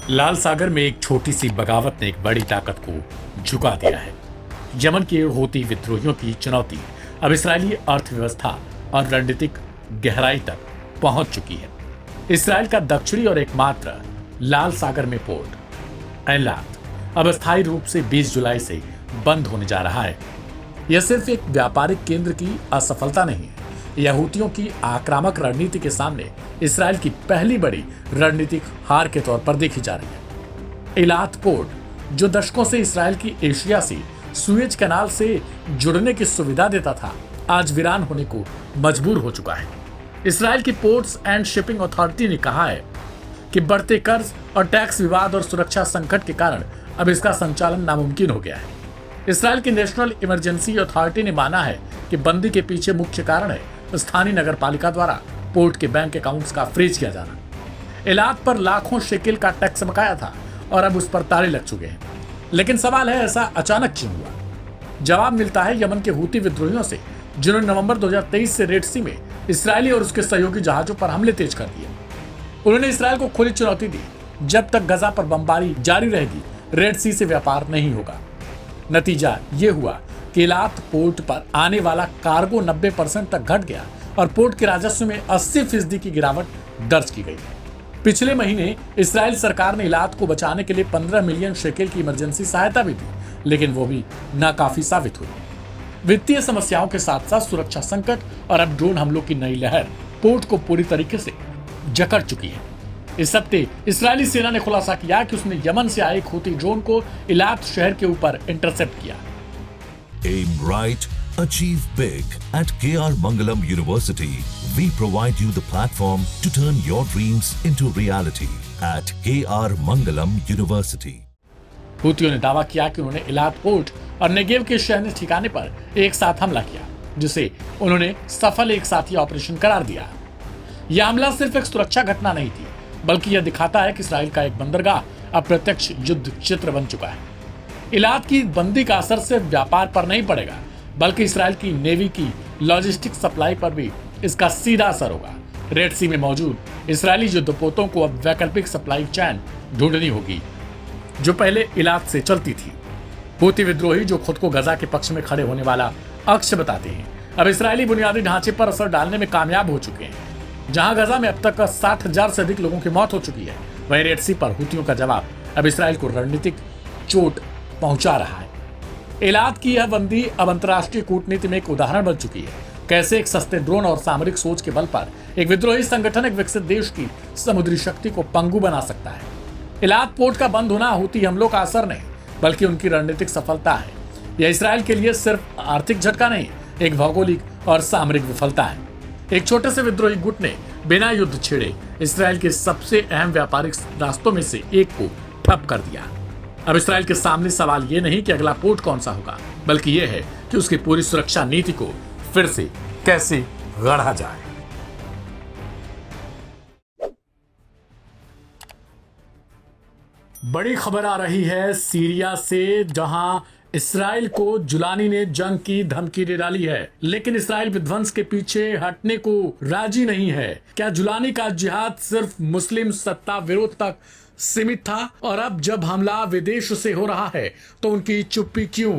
लाल सागर में एक छोटी सी बगावत ने एक बड़ी ताकत को झुका दिया है। यमन के हूती विद्रोहियों की चुनौती अब इसराइली अर्थव्यवस्था और रणनीतिक गहराई तक पहुंच चुकी है। इसराइल का दक्षिणी और एकमात्र लाल सागर में पोर्ट एलात अब अस्थायी रूप से 20 जुलाई से बंद होने जा रहा है। यह सिर्फ एक व्यापारिक केंद्र की असफलता नहीं है, यह हूतियों की आक्रामक रणनीति के सामने इसराइल की पहली बड़ी रणनीतिक हार के तौर पर देखी जा रही है। एलात पोर्ट, जो दशकों से इसराइल की एशिया से सुएज कैनाल से जुड़ने की सुविधा देता था, आज वीरान होने को मजबूर हो चुका है। इसराइल की पोर्ट्स एंड शिपिंग अथॉरिटी ने कहा है कि बढ़ते कर्ज और टैक्स विवाद और सुरक्षा संकट के कारण अब इसका संचालन नामुमकिन हो गया है। इसराइल की नेशनल इमरजेंसी अथॉरिटी ने माना है कि बंदी के पीछे मुख्य कारण है स्थानीय नगरपालिका द्वारा पोर्ट के बैंक अकाउंट्स का फ्रीज किया जाना। एलात पर लाखों शेकिल का टैक्स बकाया था और अब उस पर ताले लग चुके हैं। लेकिन सवाल है, ऐसा अचानक क्यों हुआ? जवाब मिलता है यमन के हूती विद्रोहियों से, जिन्होंने नवंबर 2023 से रेड सी में इसराइली और उसके सहयोगी जहाजों पर हमले तेज कर दिए। उन्होंने इसराइल को खुली चुनौती दी, जब तक गजा पर बमबारी जारी रहेगी रेड सी से व्यापार नहीं होगा। नतीजा ये हुआ कि एलात पोर्ट पर आने वाला कार्गो 90% तक घट गया और पोर्ट के राजस्व में 80% की गिरावट दर्ज की गई। पिछले महीने इसराइल सरकार ने एलात को बचाने के लिए 15 मिलियन शेकेल की इमरजेंसी सहायता भी दी, लेकिन वो भी नाकाफी साबित हुई। वित्तीय समस्याओं के साथ साथ सुरक्षा संकट और अब ड्रोन हमलों की नई लहर पोर्ट को पूरी तरीके से जकड़ चुकी है। इस हफ्ते इस्राएली सेना ने खुलासा किया कि उसने यमन से आए एक हूती ड्रोन को एलात शहर के ऊपर इंटरसेप्ट किया। Aim right, achieve big. At KR Mangalam University, we provide you the platform to turn your dreams into reality. At KR Mangalam University. हूतियों ने दावा किया कि उन्होंने एलात पोर्ट और नेगेव के शहर ठिकाने पर एक साथ हमला किया, जिसे उन्होंने सफल एक साथी ऑपरेशन करार दिया। यह हमला सिर्फ एक सुरक्षा घटना नहीं थी, बल्कि यह दिखाता है कि इसराइल का एक बंदरगाह अब प्रत्यक्ष युद्ध क्षेत्र बन चुका है। एलात की बंदी का असर सिर्फ व्यापार पर नहीं पड़ेगा, बल्कि इसराइल की नेवी की लॉजिस्टिक सप्लाई पर भी इसका सीधा असर होगा। रेड सी में मौजूद इसराइली युद्धपोतों को अब वैकल्पिक सप्लाई चैन ढूंढनी होगी, जो पहले एलात से चलती थी। हूती विद्रोही, जो खुद को गजा के पक्ष में खड़े होने वाला अक्ष बताते हैं, अब इसराइली बुनियादी ढांचे पर असर डालने में कामयाब हो चुके हैं। जहां गजा में अब तक 60,000 से अधिक लोगों की मौत हो चुकी है, वहीं रेड सी पर हूतियों का जवाब अब इसराइल को रणनीतिक चोट पहुंचा रहा है। एलात की यह बंदी अब अंतर्राष्ट्रीय कूटनीति में एक उदाहरण बन चुकी है, कैसे एक सस्ते ड्रोन और सामरिक सोच के बल पर एक विद्रोही संगठन एक विकसित देश की समुद्री शक्ति को पंगु बना सकता है। एलात पोर्ट का बंद होना हूती हमलों का असर नहीं, बल्कि उनकी रणनीतिक सफलता है। यह इसराइल के लिए सिर्फ आर्थिक झटका नहीं, एक भौगोलिक और सामरिक विफलता है। एक छोटे से विद्रोही गुट ने बिना युद्ध छेड़े इसराइल के सबसे अहम व्यापारिक रास्तों में से एक को ठप कर दिया। अब इसराइल के सामने सवाल ये नहीं कि अगला पोर्ट कौन सा होगा, बल्कि यह है कि उसकी पूरी सुरक्षा नीति को फिर से कैसे गढ़ा जाए। बड़ी खबर आ रही है सीरिया से, जहां इसराइल को जुलानी ने जंग की धमकी दे डाली है, लेकिन इसराइल विध्वंस के पीछे हटने को राजी नहीं है। क्या जुलानी का जिहाद सिर्फ मुस्लिम सत्ता विरोध तक सीमित था, और अब जब हमला विदेश से हो रहा है तो उनकी चुप्पी क्यों?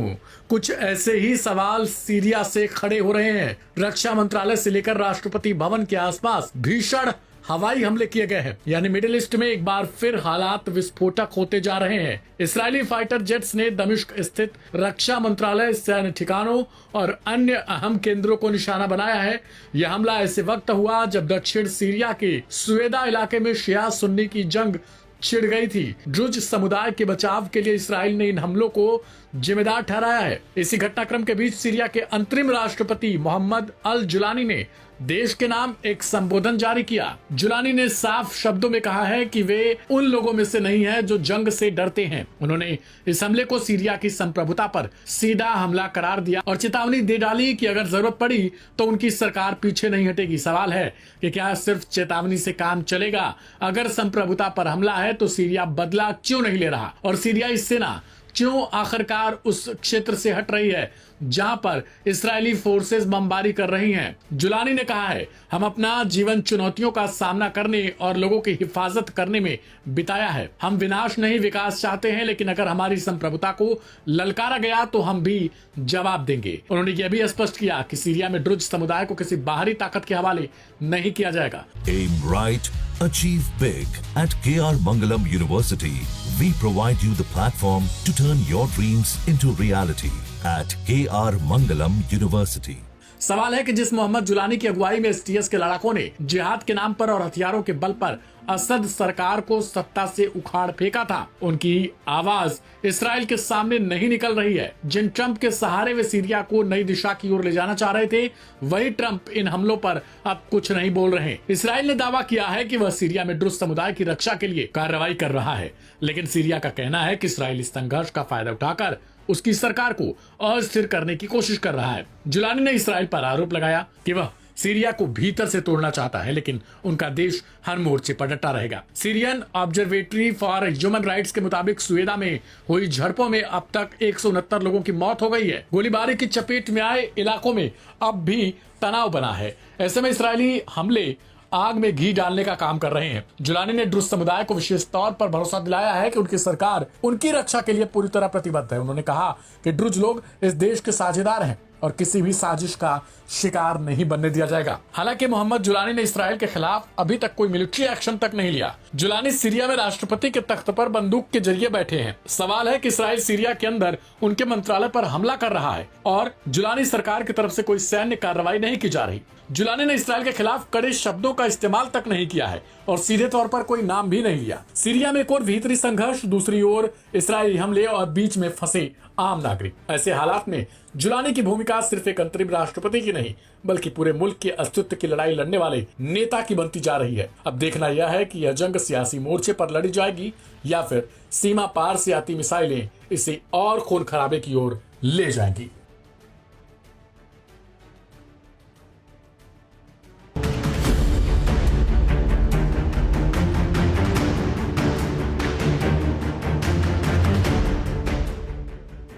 कुछ ऐसे ही सवाल सीरिया से खड़े हो रहे हैं। रक्षा मंत्रालय से लेकर राष्ट्रपति भवन के आसपास भीषण हवाई हमले किए गए हैं, यानी मिडिल ईस्ट में एक बार फिर हालात विस्फोटक होते जा रहे हैं। इस्राएली फाइटर जेट्स ने दमिश्क स्थित रक्षा मंत्रालय, सैन्य ठिकानों और अन्य अहम केंद्रों को निशाना बनाया है। यह हमला ऐसे वक्त हुआ जब दक्षिण सीरिया के सुएदा इलाके में शिया सुन्नी की जंग छिड़ गई थी। ड्रुज समुदाय के बचाव के लिए इसराइल ने इन हमलों को जिम्मेदार ठहराया है। इसी घटनाक्रम के बीच सीरिया के अंतरिम राष्ट्रपति मोहम्मद अल जुलानी ने देश के नाम एक संबोधन जारी किया। जुलानी ने साफ शब्दों में कहा है कि वे उन लोगों में से नहीं है जो जंग से डरते हैं। उन्होंने इस हमले को सीरिया की संप्रभुता पर सीधा हमला करार दिया और चेतावनी दे डाली कि अगर जरूरत पड़ी तो उनकी सरकार पीछे नहीं हटेगी। सवाल है कि क्या सिर्फ चेतावनी से काम चलेगा? अगर संप्रभुता पर हमला है तो सीरिया बदला क्यों नहीं ले रहा? और सीरियाई सेना क्यों आखिरकार उस क्षेत्र से हट रही है जहां पर इस्राएली फोर्सेस बमबारी कर रही हैं। जुलानी ने कहा है, हम अपना जीवन चुनौतियों का सामना करने और लोगों की हिफाजत करने में बिताया है। हम विनाश नहीं विकास चाहते हैं, लेकिन अगर हमारी संप्रभुता को ललकारा गया तो हम भी जवाब देंगे। उन्होंने यह भी स्पष्ट किया कि सीरिया में ड्रुज समुदाय को किसी बाहरी ताकत के हवाले नहीं किया जाएगा। Aim right, achieve big. At KR Mangalam University, we provide you the platform to turn your dreams into reality. At KR Mangalam University. सवाल है कि जिस मोहम्मद जुलानी की अगुवाई में एसटीएस के लड़ाकों ने जिहाद के नाम पर और हथियारों के बल पर असद सरकार को सत्ता से उखाड़ फेंका था, उनकी आवाज इस्राएल के सामने नहीं निकल रही है। जिन ट्रंप के सहारे वे सीरिया को नई दिशा की ओर ले जाना चाह रहे थे, वही ट्रंप इन हमलों पर अब कुछ नहीं बोल रहे। इस्राएल ने दावा किया है कि वह सीरिया में ड्रुज समुदाय की रक्षा के लिए कार्रवाई कर रहा है, लेकिन सीरिया का कहना है कि इस्राएल इस संघर्ष का फायदा उठाकर उसकी सरकार को अस्थिर करने की कोशिश कर रहा है। जुलानी ने इस्राएल पर आरोप लगाया कि वह सीरिया को भीतर से तोड़ना चाहता है, लेकिन उनका देश हर मोर्चे पर डटा रहेगा। Syrian observatory for human rights के मुताबिक सुएदा में हुई झड़पों में अब तक 169 लोगों की मौत हो गई है। गोलीबारी की चपेट में आए इलाकों में अब भी तनाव बना है। ऐसे में इस्राएली हमले आग में घी डालने का काम कर रहे हैं। जुलानी ने ड्रुज समुदाय को विशेष तौर पर भरोसा दिलाया है कि उनकी सरकार उनकी रक्षा के लिए पूरी तरह प्रतिबद्ध है। उन्होंने कहा कि ड्रुज लोग इस देश के साझेदार हैं और किसी भी साजिश का शिकार नहीं बनने दिया जाएगा। हालांकि मोहम्मद जुलानी ने इस्राएल के खिलाफ अभी तक कोई मिलिट्री एक्शन तक नहीं लिया। जुलानी सीरिया में राष्ट्रपति के तख्त पर बंदूक के जरिए बैठे हैं। सवाल है कि इस्राएल सीरिया के अंदर उनके मंत्रालय पर हमला कर रहा है और जुलानी सरकार की तरफ से कोई सैन्य कार्रवाई नहीं की जा रही। जुलानी ने इस्राएल के खिलाफ कड़े शब्दों का इस्तेमाल तक नहीं किया है और सीधे तौर पर कोई नाम भी नहीं लिया। सीरिया में एक और भीतरी संघर्ष, दूसरी ओर इस्राएली हमले और बीच में फंसे आम नागरिक। ऐसे हालात में जुलानी की भूमिका सिर्फ एक अंतरिम राष्ट्रपति की नहीं, बल्कि पूरे मुल्क के अस्तित्व की लड़ाई लड़ने वाले नेता की बनती जा रही है। अब देखना यह है कि यह जंग सियासी मोर्चे पर लड़ी जाएगी या फिर सीमा पार से आती मिसाइलें इसे और खून खराबे की ओर ले जाएंगी।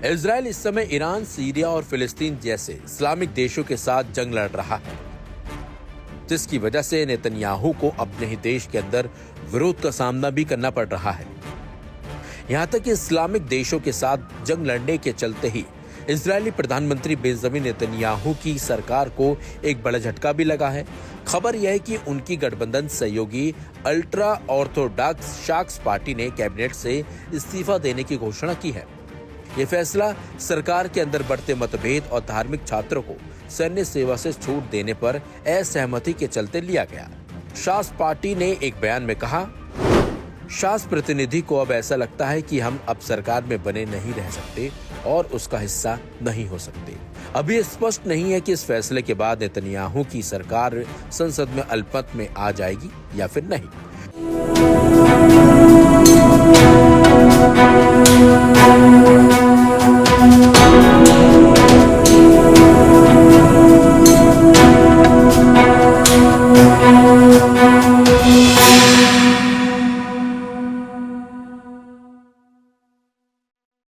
इजराइल इस समय ईरान, सीरिया और फिलिस्तीन जैसे इस्लामिक देशों के साथ जंग लड़ रहा है, जिसकी वजह से नेतन्याहू को अपने ही देश के अंदर विरोध का सामना भी करना पड़ रहा है। यहां तक कि इस्लामिक देशों के साथ जंग लड़ने के चलते ही इजरायली प्रधानमंत्री बेंजामिन नेतन्याहू की सरकार को एक बड़ा झटका भी लगा है। खबर यह है कि उनकी गठबंधन सहयोगी अल्ट्रा ऑर्थोडॉक्स शाक्स पार्टी ने कैबिनेट से इस्तीफा देने की घोषणा की है। ये फैसला सरकार के अंदर बढ़ते मतभेद और धार्मिक छात्रों को सैन्य सेवा से छूट देने पर असहमति के चलते लिया गया। शास पार्टी ने एक बयान में कहा, शास प्रतिनिधि को अब ऐसा लगता है कि हम अब सरकार में बने नहीं रह सकते और उसका हिस्सा नहीं हो सकते। अभी स्पष्ट नहीं है कि इस फैसले के बाद नेतन्याहू की सरकार संसद में अल्पमत में आ जाएगी या फिर नहीं।